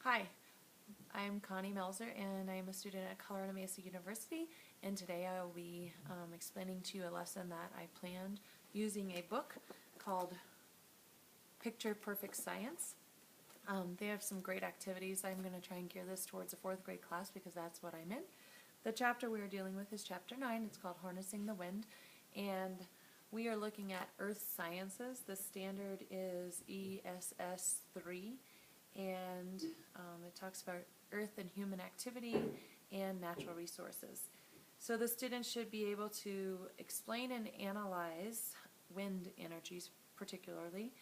Hi, I'm Connie Melzer and I'm a student at Colorado Mesa University, and today I will be explaining to you a lesson that I planned using a book called Picture Perfect Science. They have some great activities. I'm going to try and gear this towards a 4th grade class because that's what I'm in. The chapter we are dealing with is chapter 9. It's called Harnessing the Wind, and we are looking at earth sciences. The standard is ESS 3, and it talks about earth and human activity and natural resources. So the students should be able to explain and analyze wind energies particularly,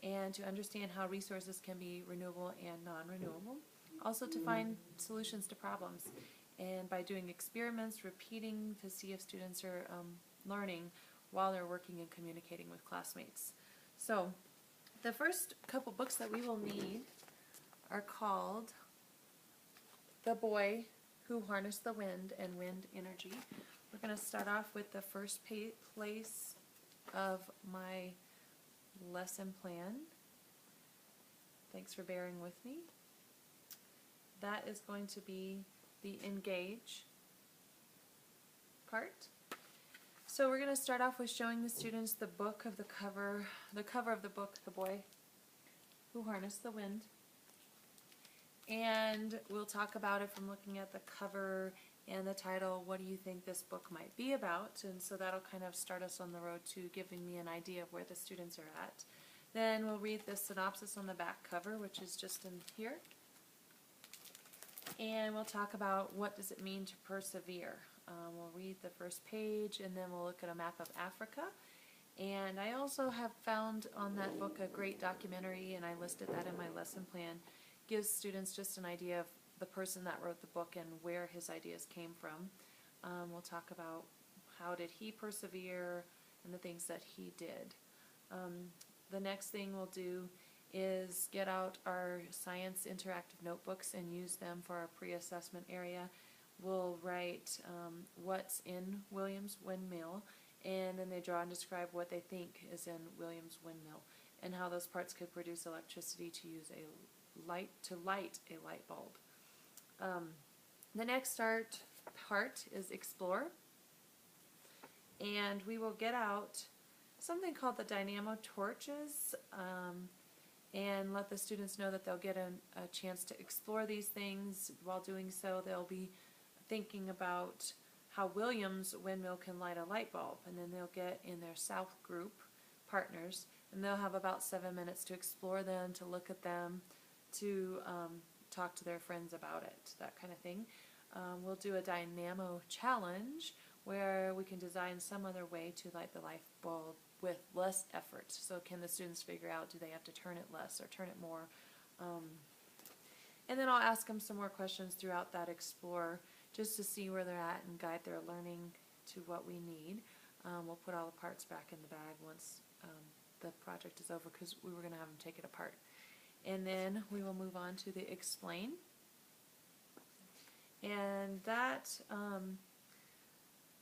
and to understand how resources can be renewable and non-renewable. Also to find solutions to problems, and by doing experiments, repeating to see if students are learning while they're working and communicating with classmates. So the first couple books that we will need are called The Boy Who Harnessed the Wind and Wind Energy. We're going to start off with the first place of my lesson plan. Thanks for bearing with me. That is going to be the engage part. So we're going to start off with showing the students the cover of the book, The Boy Who Harnessed the Wind. And we'll talk about it from looking at the cover and the title. What do you think this book might be about? And so that'll kind of start us on the road to giving me an idea of where the students are at. Then we'll read the synopsis on the back cover, which is just in here. And we'll talk about what does it mean to persevere. We'll read the first page, and then we'll look at a map of Africa. And I also have found on that book a great documentary, and I listed that in my lesson plan. Gives students just an idea of the person that wrote the book and where his ideas came from. We'll talk about how did he persevere and the things that he did. The next thing we'll do is get out our science interactive notebooks and use them for our pre-assessment area. We'll write what's in Williams windmill, and then they draw and describe what they think is in Williams windmill and how those parts could produce electricity to light a light bulb. The next part is explore, and we will get out something called the dynamo torches and let the students know that they'll get a chance to explore these things. While doing so, they'll be thinking about how Williams windmill can light a light bulb, and then they'll get in their South group partners, and they'll have about 7 minutes to explore them, to look at them, to talk to their friends about it, that kind of thing. We'll do a dynamo challenge where we can design some other way to light the light bulb with less effort. So can the students figure out, do they have to turn it less or turn it more? And then I'll ask them some more questions throughout that explore just to see where they're at and guide their learning to what we need. We'll put all the parts back in the bag once the project is over, because we were going to have them take it apart. And then we will move on to the explain. And that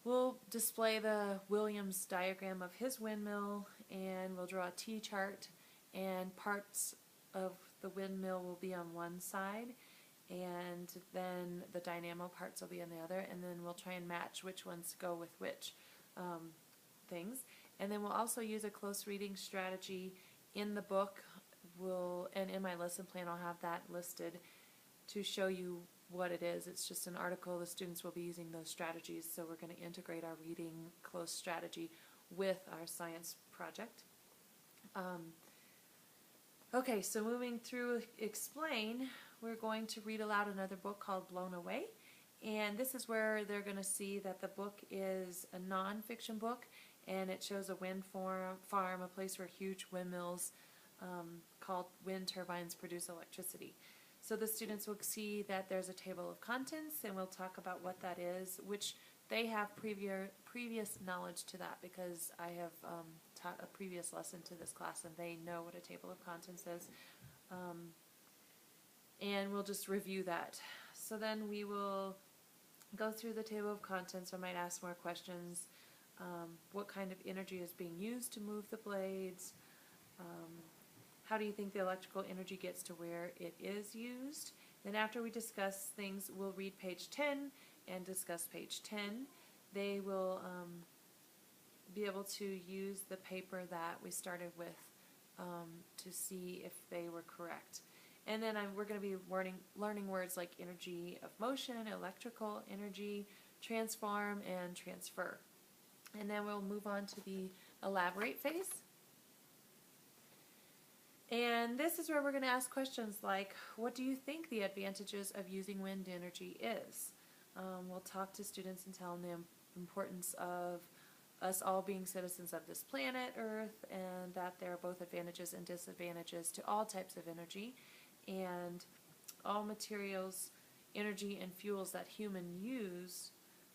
we'll display the Williams diagram of his windmill, and we'll draw a T-chart, and parts of the windmill will be on one side, and then the dynamo parts will be on the other, and then we'll try and match which ones go with which things. And then we'll also use a close reading strategy in the book. And in my lesson plan I'll have that listed to show you what it is. It's just an article. The students will be using those strategies, so we're going to integrate our reading close strategy with our science project. Okay, so moving through explain, we're going to read aloud another book called Blown Away, and this is where they're going to see that the book is a non-fiction book, and it shows a wind farm, a place where huge windmills called wind turbines produce electricity. So the students will see that there's a table of contents, and we'll talk about what that is, which they have previous knowledge to that, because I have taught a previous lesson to this class and they know what a table of contents is. And we'll just review that. So then we will go through the table of contents. I might ask more questions. What kind of energy is being used to move the blades? How do you think the electrical energy gets to where it is used? Then after we discuss things, we'll read page 10 and discuss page 10. They will be able to use the paper that we started with to see if they were correct. And then we're going to be learning words like energy of motion, electrical energy, transform, and transfer. And then we'll move on to the elaborate phase. And this is where we're going to ask questions like, what do you think the advantages of using wind energy is? We'll talk to students and tell them the importance of us all being citizens of this planet, Earth, and that there are both advantages and disadvantages to all types of energy. And all materials, energy, and fuels that humans use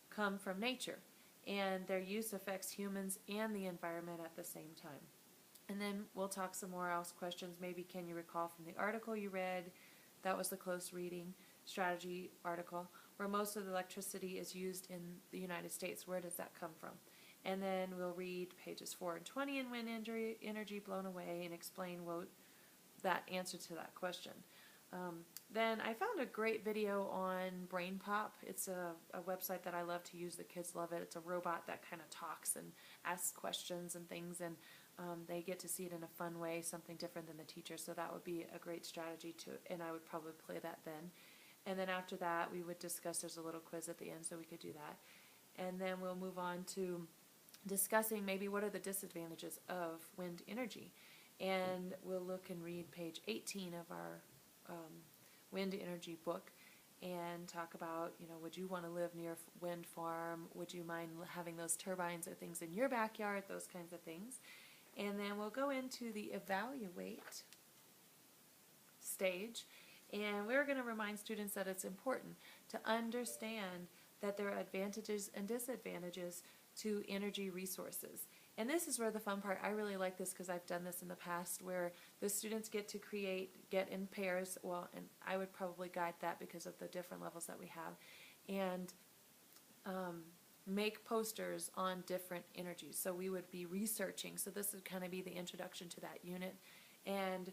come from nature. And their use affects humans and the environment at the same time. And then we'll talk some more, ask questions. Maybe can you recall from the article you read? That was the close reading strategy article, where most of the electricity is used in the United States. Where does that come from? And then we'll read pages 4 and 20 in Wind Energy Blown Away and explain that answer to that question. Then I found a great video on Brain Pop. It's a website that I love to use. The kids love it. It's a robot that kind of talks and asks questions and things, and they get to see it in a fun way, something different than the teacher. So that would be a great strategy and I would probably play that then. And then after that, we would discuss, there's a little quiz at the end, so we could do that. And then we'll move on to discussing maybe what are the disadvantages of wind energy. And we'll look and read page 18 of our wind energy book and talk about, would you want to live near a wind farm? Would you mind having those turbines or things in your backyard? Those kinds of things. And then we'll go into the evaluate stage. And we're going to remind students that it's important to understand that there are advantages and disadvantages to energy resources. And this is where the fun part, I really like this because I've done this in the past, where the students get in pairs, and I would probably guide that because of the different levels that we have, and make posters on different energies. So we would be researching, so this would kind of be the introduction to that unit, and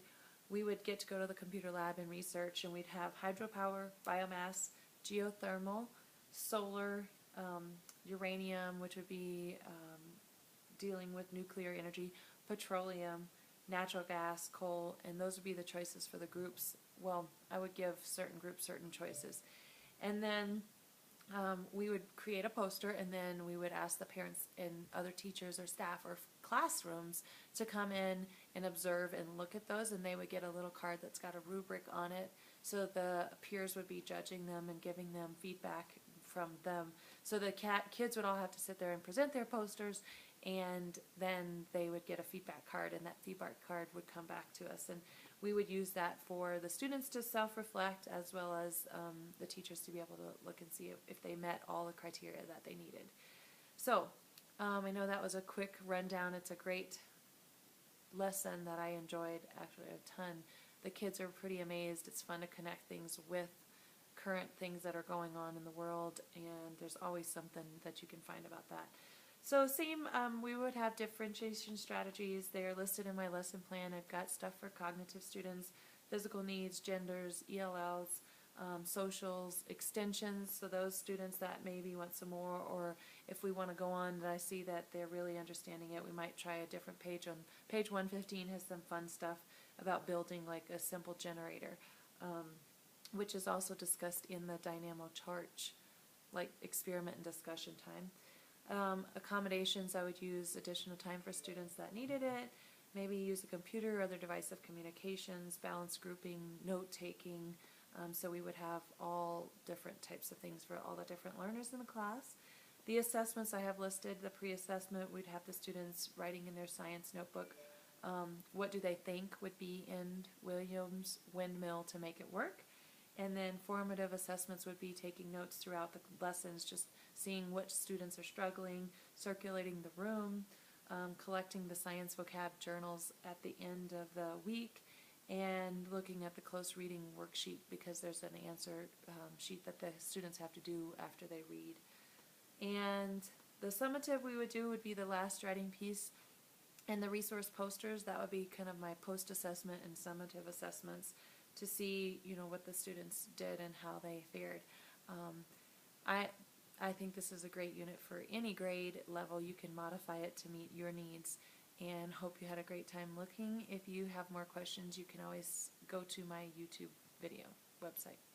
we would get to go to the computer lab and research, and we'd have hydropower, biomass, geothermal, solar, uranium, which would be dealing with nuclear energy, petroleum, natural gas, coal, and those would be the choices for the groups. Well, I would give certain groups certain choices. And then we would create a poster, and then we would ask the parents and other teachers or staff or classrooms to come in and observe and look at those, and they would get a little card that's got a rubric on it, so the peers would be judging them and giving them feedback from them. So the kids would all have to sit there and present their posters, and then they would get a feedback card, and that feedback card would come back to us, and we would use that for the students to self-reflect, as well as the teachers to be able to look and see if they met all the criteria that they needed. So I know that was a quick rundown. It's a great lesson that I enjoyed actually a ton. The kids are pretty amazed. It's fun to connect things with current things that are going on in the world, and there's always something that you can find about that. So we would have differentiation strategies. They're listed in my lesson plan. I've got stuff for cognitive students, physical needs, genders, ELLs, socials, extensions, so those students that maybe want some more, or if we want to go on and I see that they're really understanding it, we might try a different page. On page 115 has some fun stuff about building like a simple generator, which is also discussed in the dynamo chart, like experiment and discussion time. Accommodations, I would use additional time for students that needed it, maybe use a computer or other device of communications, balanced grouping, note-taking, so we would have all different types of things for all the different learners in the class. The assessments I have listed, the pre-assessment, we'd have the students writing in their science notebook what do they think would be in Williams windmill to make it work. And then formative assessments would be taking notes throughout the lessons, just seeing which students are struggling, circulating the room, collecting the science vocab journals at the end of the week, and looking at the close reading worksheet because there's an answer sheet that the students have to do after they read. And the summative we would do would be the last writing piece, and the resource posters, that would be kind of my post-assessment and summative assessments to see, you know, what the students did and how they fared. I think this is a great unit for any grade level. You can modify it to meet your needs, and hope you had a great time looking. If you have more questions, you can always go to my YouTube video website.